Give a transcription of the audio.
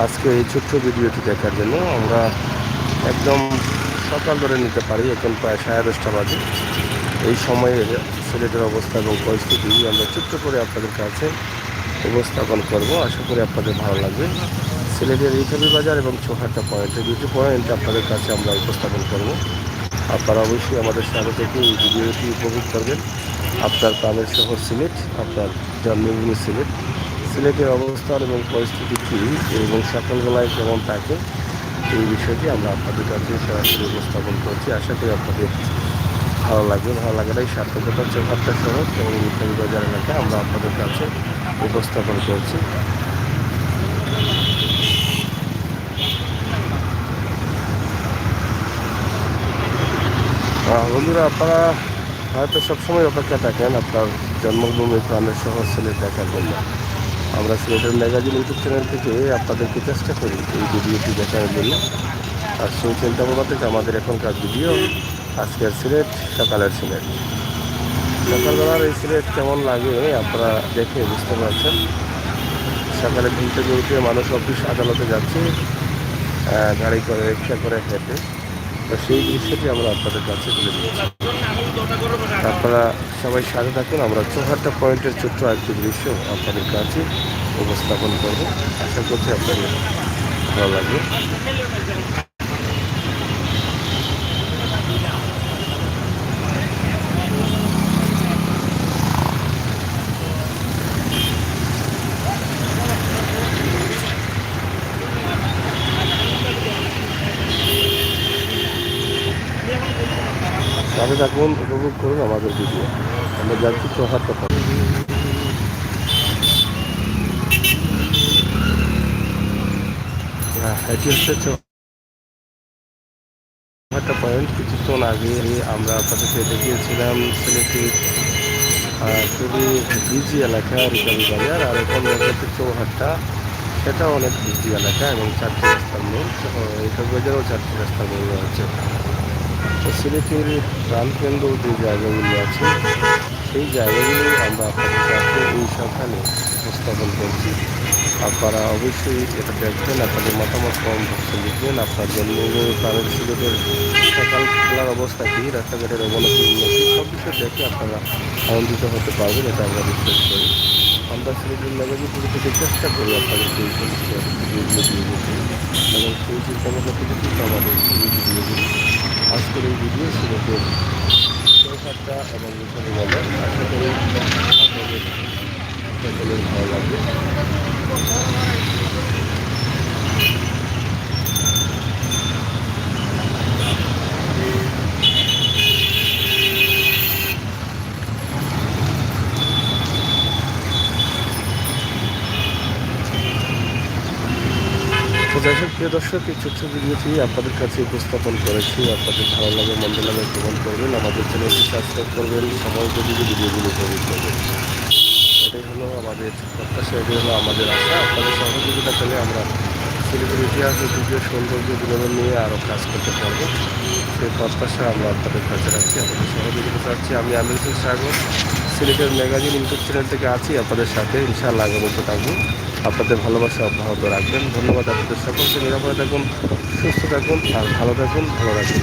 আজকে এই ছোট্ট ভিডিওটি দেখার জন্য আমরা একদম সকাল ধরে নিতে পারি। এখন প্রায় 10:30 বাজে। এই সময়ে সিলেটের অবস্থা এবং পরিস্থিতি আমরা ছোট্ট করে আপনাদের কাছে উপস্থাপন করব। আশা করি আপনাদের ভালো লাগবে। সিলেটের ইটালি বাজার এবং চৌহাট্টা পয়েন্ট, এই দুটি পয়েন্ট আপনাদের কাছে আমরা উপস্থাপন করব। আপনারা অবশ্যই আমাদের সাথে থেকে এই ভিডিওটি উপভোগ করবেন। আপনার প্রাণের শহর সিলেট, আপনার জন্মভূমি সিলেট, সিলেটের অবস্থান এবং পরিস্থিতি কী এবং সকালবেলায় কেমন থাকে এই বিষয়টি আমরা আপনাদের কাছে সরাসরি উপস্থাপন করছি। আশা করি আপনাদের ভালো লাগবে। ভালো লাগাটাই সার্থকতা। চৌহাট্টা শহর এবং ইটালি বাজার এলাকা আমরা আপনাদের কাছে উপস্থাপন করছি। বন্ধুরা, আপনারা হয়তো সবসময় অপেক্ষা থাকেন আপনার জন্মভূমি প্রাণের শহর সিলেট দেখার জন্য। আমরা সিলেটের ম্যাগাজিন ইউটিউব চ্যানেল থেকে আপনাদেরকে চেষ্টা করি এই ভিডিওটি দেখানোর জন্য। আর সেই চিন্তাভাবনা থেকে আমাদের এখনকার ভিডিও আজকের সিলেট, সকালের সিলেট। সকালবেলার এই সিলেট কেমন লাগে আপনারা দেখে বুঝতে পারছেন। সকালে ঘুম থেকে উঠে মানুষ অফিস আদালতে যাচ্ছে গাড়ি করে, রিক্সা করে, হেঁটে। তো সেই দৃশ্যটি আমরা আপনাদের কাছে তুলে দিচ্ছি। আপনারা সবাই সাথে থাকুন। আমরা চৌহাট্টা পয়েন্টের ছোট্ট একটি দৃশ্য আপনাদের কাছে উপস্থাপন করব। আশা করছি আপনাদের ভালো লাগবে। সাথে থাকুন, উপভোগ করুন আমাদের ভিডিও। আমরা যাচ্ছি চৌহাট্টা পয়েন্ট। এটি হচ্ছে চৌহাট্টা পয়েন্ট। কিছুক্ষণ আগে আমরা আপনাদেরকে দেখিয়েছিলাম সিলেটি খুবই বিজি এলাকা রিকাবি বাজার, আর এখন হচ্ছে চৌহাট্টা, সেটা অনেক বিজি এলাকা এবং 4টি রাস্তার মোড়। রিকাবি বাজারও 4টি রাস্তার মোড় রয়েছে। তো সিলেটের প্রাণকেন্দ্র যে জায়গাগুলি আছে সেই জায়গাগুলি আমরা আপনাদের কাছে এই সকালে উপস্থাপন করছি। আপনারা অবশ্যই এটা দেখবেন, আপনাদের মতামত কমেন্ট লিখবেন। আপনার জন্মভূমি প্রাণের সিলেটের সকাল খেলার অবস্থা কী, রাস্তাঘাটের অবনতি উন্নতি সব কিছু দেখে আপনারা আনন্দিত হতে পারবেন, এটা আমরা বিশ্বাস করি। আমরা সিলেটের ম্যাগাজিনগুলো থেকে চেষ্টা করি আপনাদেরকে এই সমস্ত ভিডিওগুলো দিয়ে দিতে, এবং সেই চিন্তাভাবনা থেকে কিন্তু আমাদের এই ভিডিওগুলি। আজকের এই ভিডিও সিলেটের চৌহাট্টা এবং ইটালি বাজার। আশা করি আপনাদের সকলের ভালো লাগবে। তো যাই হোক, প্রিয় দর্শক, এই ছোট্ট ভিডিওটি আপনাদের কাছে উপস্থাপন করেছি। আপনাদের ভালো লাগে মন্দ লাগে কমেন্ট করবেন, আমাদের চ্যানেলটি সাবস্ক্রাইব করবেন, সময় উপযোগী ভিডিওগুলো উপভোগ করবেন। এটাই হলো আমাদের প্রত্যাশা, এটাই হলো আমাদের আশা। আপনাদের সহযোগিতা পেলে আমরা সিলেটের ইতিহাস, ঐতিহ্য, সৌন্দর্য, বিনোদন নিয়ে আরও কাজ করতে পারবো। সেই প্রত্যাশা আমরা আপনাদের কাছে রাখছি, আপনাদের সহযোগিতা চাচ্ছি। আমি আমির হোসেন সাগর, সিলেটের ম্যাগাজিন ইউটিউব চ্যানেল থেকে আছি আপনাদের সাথে। ইনশাআল্লাহ আগামীতে থাকবো। আপনাদের ভালোবাসা অব্যাহত রাখবেন। ধন্যবাদ। আপনাদের সকলকে নিরাপদে থাকুন, সুস্থ থাকুন, আর ভালো থাকুন, ভালো রাখুন।